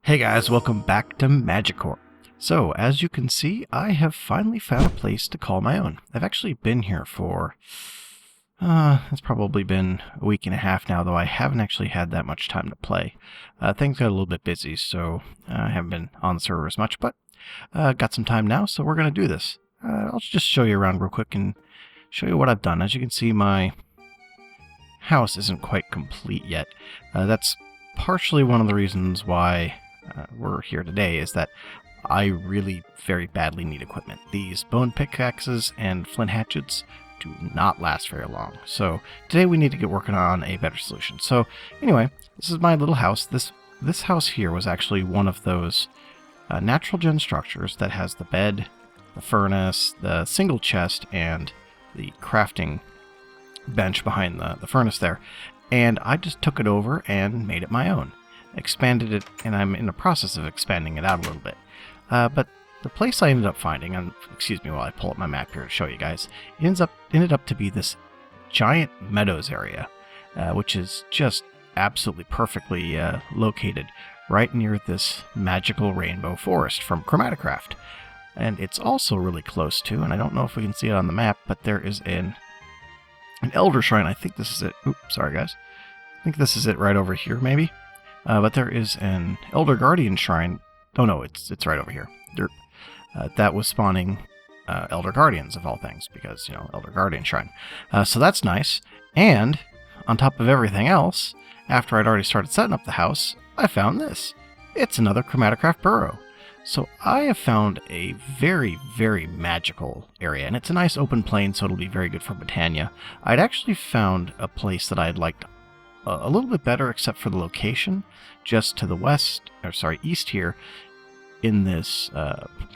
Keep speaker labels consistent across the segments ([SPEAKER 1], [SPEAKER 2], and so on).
[SPEAKER 1] Hey guys, welcome back to MagiCorp. So, as you can see, I have finally found a place to call my own. I've actually been here for, it's probably been a week and a half now, though I haven't actually had that much time to play. Things got a little bit busy, so I haven't been on the server as much, but got some time now, so we're going to do this. I'll just show you around real quick and show you what I've done. As you can see, my house isn't quite complete yet. That's partially one of the reasons why we're here today, is that I really very badly need equipment. These bone pickaxes and flint hatchets do not last very long. So today we need to get working on a better solution. So anyway, this is my little house. This house here was actually one of those natural gen structures that has the bed, the furnace, the single chest, and the crafting bench behind the furnace there. And I just took it over and made it my own. Expanded it, and I'm in the process of expanding it out a little bit. But the place I ended up finding, and excuse me while I pull up my map here to show you guys, ended up to be this giant meadows area, which is just absolutely perfectly located right near this magical rainbow forest from Chromatocraft. And it's also really close to, and I don't know if we can see it on the map, but there is an elder shrine. I think this is it. Oops, sorry guys. I think this is it right over here, maybe. But there is an Elder Guardian shrine. Oh no, it's right over here. That was spawning Elder Guardians of all things, because, you know, Elder Guardian shrine. So that's nice. And on top of everything else, after I'd already started setting up the house, I found this. It's another Chromatocraft burrow. So I have found a very, very magical area, and it's a nice open plain, so it'll be very good for Botania. I'd actually found a place that I'd liked a little bit better, except for the location, just to the east here, in this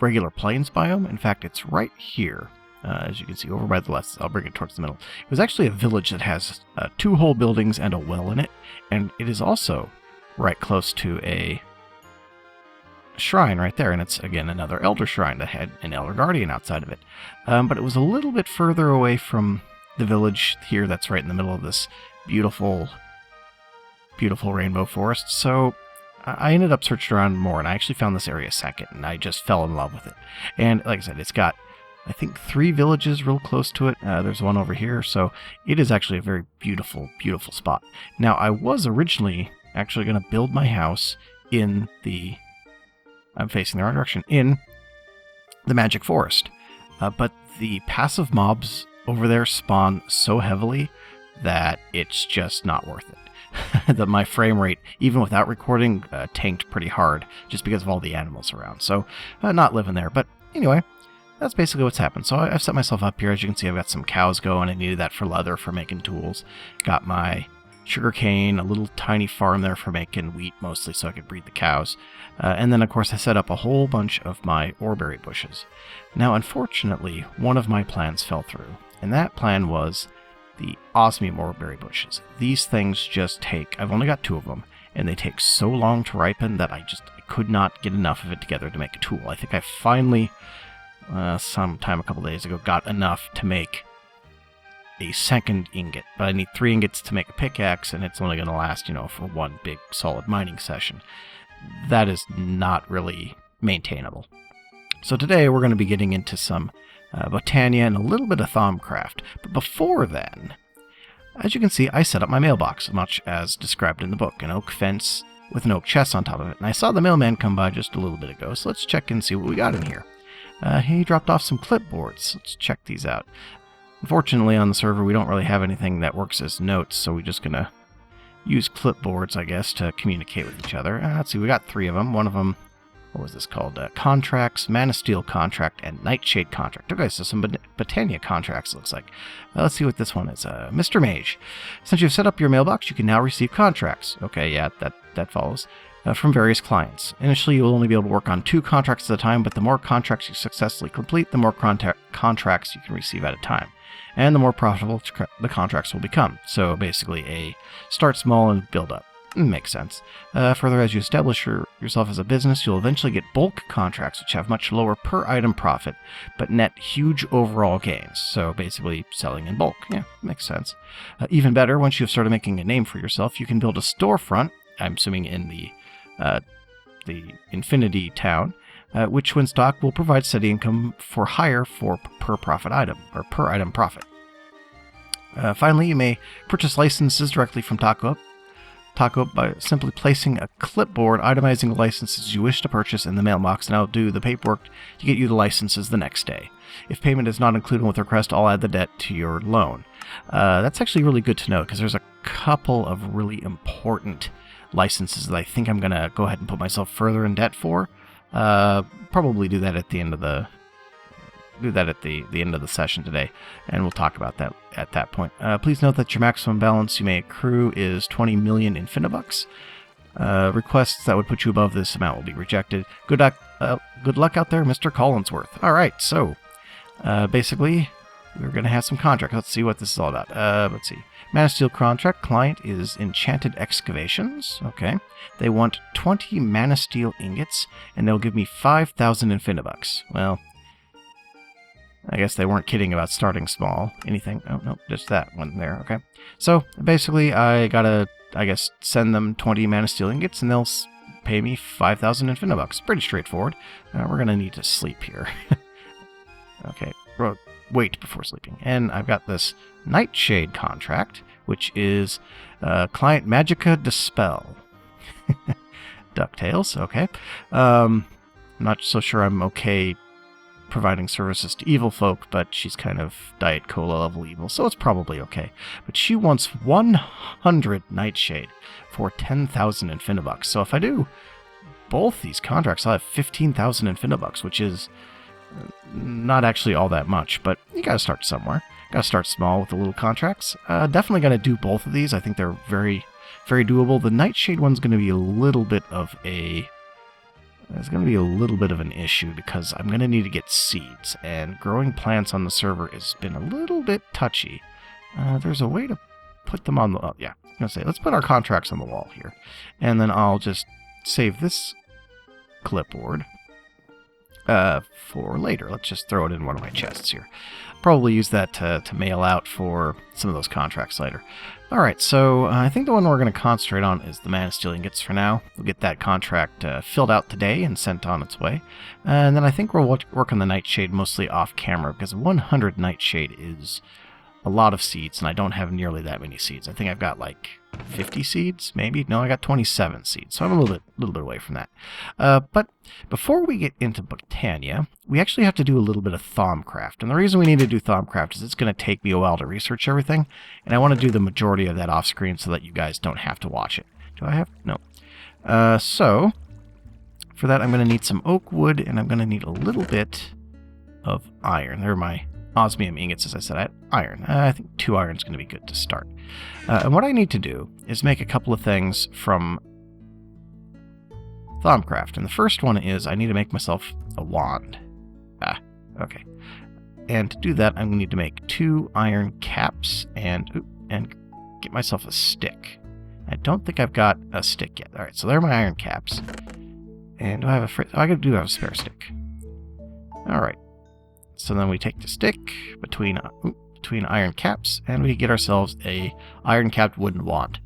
[SPEAKER 1] regular plains biome. In fact, it's right here, as you can see, over by the left. I'll bring it towards the middle. It was actually a village that has 2 whole buildings and a well in it, and it is also right close to a shrine right there, and it's again another elder shrine that had an elder guardian outside of it. But it was a little bit further away from the village here that's right in the middle of this beautiful rainbow forest. So I ended up searching around more, and I actually found this area second, and I just fell in love with it. And like I said, it's got, I think, 3 villages real close to it. There's one over here, so it is actually a very beautiful, beautiful spot. Now, I was originally actually going to build my house in the, I'm facing the wrong direction, in the magic forest. But the passive mobs over there spawn so heavily that it's just not worth it. That my frame rate, even without recording, tanked pretty hard just because of all the animals around. So, not living there. But anyway, that's basically what's happened. So I've set myself up here. As you can see, I've got some cows going. I needed that for leather, for making tools. Got my sugarcane, a little tiny farm there for making wheat, mostly so I could breed the cows. And then, of course, I set up a whole bunch of my oreberry bushes. Now, unfortunately, one of my plans fell through. And that plan was the osmium oreberry bushes. These things just take, I've only got 2 of them, and they take so long to ripen that I could not get enough of it together to make a tool. I think I finally, sometime a couple days ago, got enough to make a second ingot, but I need 3 ingots to make a pickaxe, and it's only going to last, you know, for 1 big solid mining session. That is not really maintainable. So today we're going to be getting into some Botania and a little bit of Thaumcraft. But before then, as you can see, I set up my mailbox, much as described in the book, an oak fence with an oak chest on top of it. And I saw the mailman come by just a little bit ago, so let's check and see what we got in here. He dropped off some clipboards. Let's check these out. Unfortunately, on the server, we don't really have anything that works as notes, so we're just going to use clipboards, I guess, to communicate with each other. Let's see, we got 3 of them. One of them, what was this called? Contracts, Man of Steel Contract, and Nightshade Contract. Okay, so some Botania contracts, looks like. Let's see what this one is. Mr. Mage, since you've set up your mailbox, you can now receive contracts. Okay, yeah, that follows. From various clients. Initially, you'll only be able to work on 2 contracts at a time, but the more contracts you successfully complete, the more contracts you can receive at a time. And the more profitable the contracts will become. So basically, start small and build up. Makes sense. Further, as you establish yourself as a business, you'll eventually get bulk contracts, which have much lower per item profit, but net huge overall gains. So basically, selling in bulk. Yeah, makes sense. Even better, once you've started making a name for yourself, you can build a storefront, I'm assuming in the the Infinity Town, which when stocked will provide steady income for hire for per profit item, or per item profit. Finally, you may purchase licenses directly from Taco by simply placing a clipboard itemizing the licenses you wish to purchase in the mailbox, and I'll do the paperwork to get you the licenses the next day. If payment is not included with the request, I'll add the debt to your loan. That's actually really good to know, because there's a couple of really important licenses that I think I'm going to go ahead and put myself further in debt for. Probably do that at the end of the end of the session today, and we'll talk about that at that point. Please note that your maximum balance you may accrue is 20 million Infinibucks. Requests that would put you above this amount will be rejected. Good luck out there, Mr. Collinsworth. All right, so basically we're going to have some contracts. Let's see what this is all about. Let's see. MagiCorp contract. Client is Enchanted Excavations. Okay. They want 20 Mana Steel ingots, and they'll give me 5,000 Infinibucks. Well, I guess they weren't kidding about starting small. Anything? Oh, no, just that one there. Okay. So, basically, I gotta, I guess, send them 20 Mana Steel ingots, and they'll pay me 5,000 Infinibucks. Pretty straightforward. We're gonna need to sleep here. Okay. Wait before sleeping. And I've got this Nightshade Contract, which is client Magica Dispel. DuckTales, okay. I'm not so sure I'm okay providing services to evil folk, but she's kind of Diet Cola level evil, so it's probably okay. But she wants 100 Nightshade for 10,000 Infinibucks. So if I do both these contracts, I'll have 15,000 Infinibucks, which is not actually all that much, but you gotta start somewhere. Gotta start small with the little contracts. Definitely gonna do both of these. I think they're very, very doable. The Nightshade one's gonna be a little bit of a... There's going to be a little bit of an issue because I'm going to need to get seeds, and growing plants on the server has been a little bit touchy. There's a way to put them on the... Oh, yeah, I was going to say, let's put our contracts on the wall here. And then I'll just save this clipboard for later. Let's just throw it in one of my chests here. Probably use that to mail out for some of those contracts later. Alright, so I think the one we're going to concentrate on is the Mana Steel ingots for now. We'll get that contract filled out today and sent on its way. And then I think we'll work on the Nightshade mostly off camera, because 100 Nightshade is a lot of seeds, and I don't have nearly that many seeds. I think I've got like 50 seeds, maybe? No, I got 27 seeds, so I'm a little bit away from that. But before we get into Botania, we actually have to do a little bit of Thaumcraft. And the reason we need to do Thaumcraft is it's going to take me a while to research everything, and I want to do the majority of that off screen so that you guys don't have to watch it. Do I have? No. So, for that I'm going to need some oak wood, and I'm going to need a little bit of iron. There are my osmium ingots, as I said. I had iron. I think 2 iron is going to be good to start. And what I need to do is make a couple of things from Thaumcraft. And the first one is I need to make myself a wand. Okay. And to do that, I'm going to need to make 2 iron caps and get myself a stick. I don't think I've got a stick yet. Alright, so there are my iron caps. And do I have a... I do have a spare stick. Alright. So then we take the stick between iron caps, and we get ourselves a iron-capped wooden wand.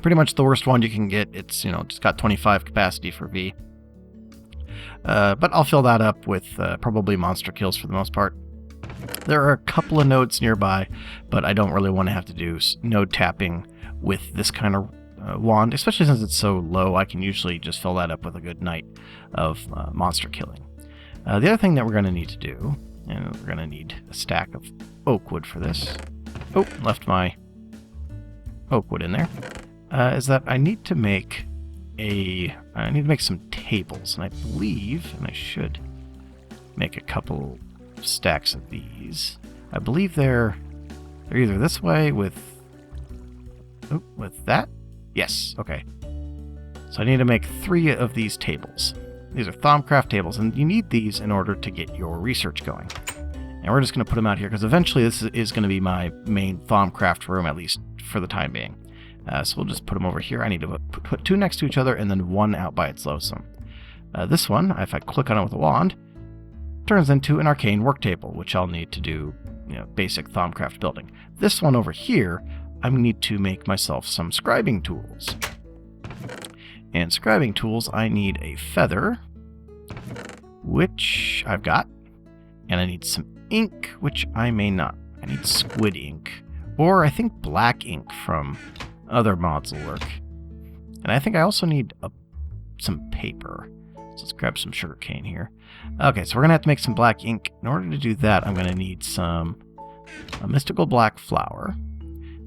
[SPEAKER 1] Pretty much the worst wand you can get. It's, just got 25 capacity for V. But I'll fill that up with probably monster kills for the most part. There are a couple of nodes nearby, but I don't really want to have to do node tapping with this kind of wand, especially since it's so low. I can usually just fill that up with a good night of monster killing. The other thing that we're going to need to do, and we're going to need a stack of oak wood for this. Oh, left my oak wood in there. Is that I need to make some tables, and I believe, and I should make a couple stacks of these. I believe they're either this way with that. Yes, okay. So I need to make 3 of these tables. These are Thaumcraft tables, and you need these in order to get your research going. And we're just going to put them out here, because eventually this is going to be my main Thaumcraft room, at least for the time being. So we'll just put them over here. I need to put 2 next to each other, and then 1 out by its lonesome. This one, if I click on it with a wand, turns into an Arcane Work Table, which I'll need to do basic Thaumcraft building. This one over here, I need to make myself some scribing tools. And scribing tools, I need a feather, which I've got. And I need some ink, which I may not. I need squid ink. Or I think black ink from other mods will work. And I think I also need some paper. So let's grab some sugarcane here. Okay, so we're going to have to make some black ink. In order to do that, I'm going to need a mystical black flower.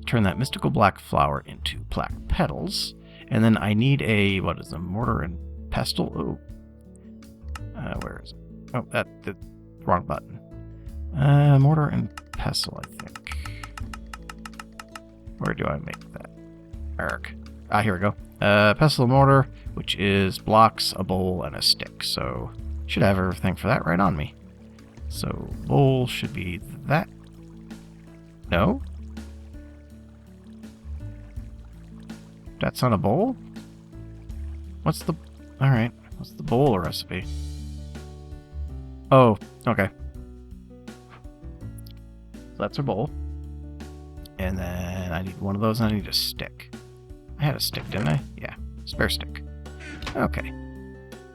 [SPEAKER 1] Turn that mystical black flower into black petals. And then I need a, what is it, mortar and pestle? Oh. Where is it? Oh, the wrong button. Mortar and pestle, I think. Where do I make that? Arc. Here we go. Pestle and mortar, which is blocks, a bowl, and a stick. So, should have everything for that right on me. So, bowl should be that. No? That's not a bowl? What's the... Alright. What's the bowl recipe? Oh, okay. So that's our bowl. And then I need one of those, and I need a stick. I had a stick, didn't I? Yeah. Spare stick. Okay.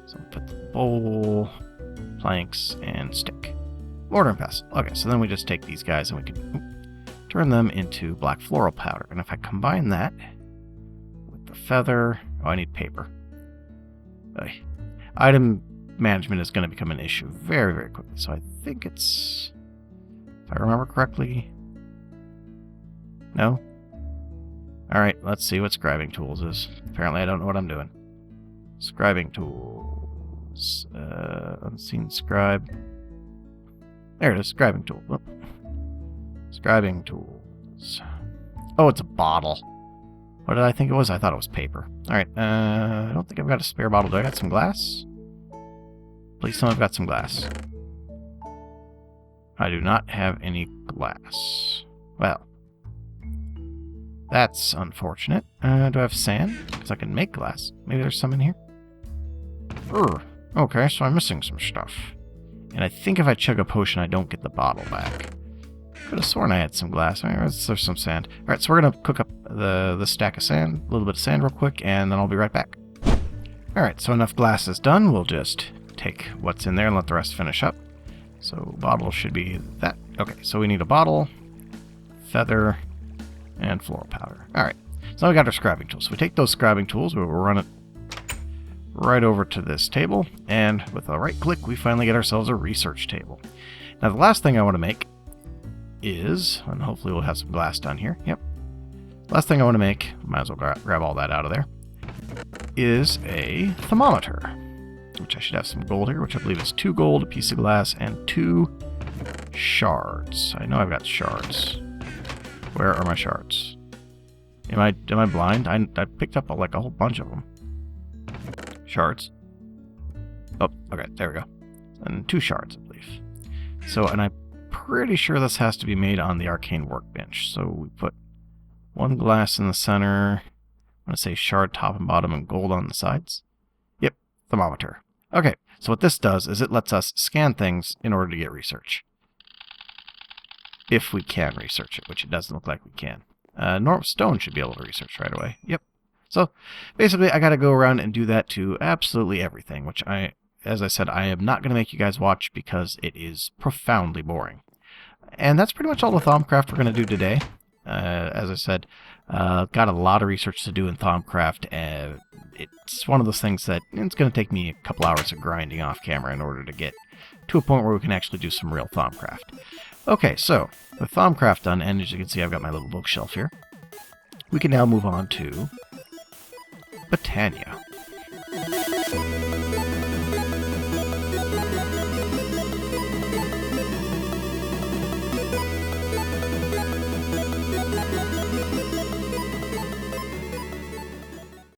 [SPEAKER 1] So I'll put the bowl, planks, and stick. Mortar and pestle. Okay, so then we just take these guys and we can turn them into black floral powder. And if I combine that with the feather... Oh, I need paper. Item management is going to become an issue very, very quickly. So I think it's... If I remember correctly... No? Alright, let's see what scribing tools is. Apparently I don't know what I'm doing. Scribing tools. Unseen scribe. There it is, scribing tool. Oh. Scribing tools. Oh, it's a bottle. What did I think it was? I thought it was paper. Alright, I don't think I've got a spare bottle. Do I got some glass? Please tell me I've got some glass. I do not have any glass. Well. That's unfortunate. Do I have sand? Because I can make glass. Maybe there's some in here? Okay, so I'm missing some stuff. And I think if I chug a potion, I don't get the bottle back. Could have sworn I had some glass. All right, there's some sand. Alright, so we're going to cook up the stack of sand, a little bit of sand real quick, and then I'll be right back. Alright, so enough glass is done. We'll just take what's in there and let the rest finish up. So bottle should be that. Okay, so we need a bottle, feather, and floral powder. Alright, so now we got our scribing tools. So we take those scribing tools, we will run it right over to this table, and with a right click, we finally get ourselves a research table. Now the last thing I want to make is, and hopefully we'll have some glass down here, yep. Last thing I want to make, might as well grab all that out of there, is a thermometer, which I should have some gold here, which I believe is 2 gold, a piece of glass, and 2 shards. I know I've got shards. Where are my shards? Am I blind? I picked up like a whole bunch of them. Shards. Oh, okay, there we go. And 2 shards, I believe. So, and I'm pretty sure this has to be made on the Arcane Workbench. So we put 1 glass in the center. I'm going to say shard top and bottom and gold on the sides. Yep, thermometer. Okay, so what this does is it lets us scan things in order to get research. If we can research it, which it doesn't look like we can. Stone should be able to research right away. Yep. So, basically, I got to go around and do that to absolutely everything, which as I said, I am not going to make you guys watch because it is profoundly boring. And that's pretty much all the Thaumcraft we're going to do today. As I said, got a lot of research to do in Thaumcraft. It's one of those things that it's going to take me a couple hours of grinding off camera in order to get to a point where we can actually do some real Thaumcraft. Okay, so with Thaumcraft done, and as you can see, I've got my little bookshelf here. We can now move on to Botania.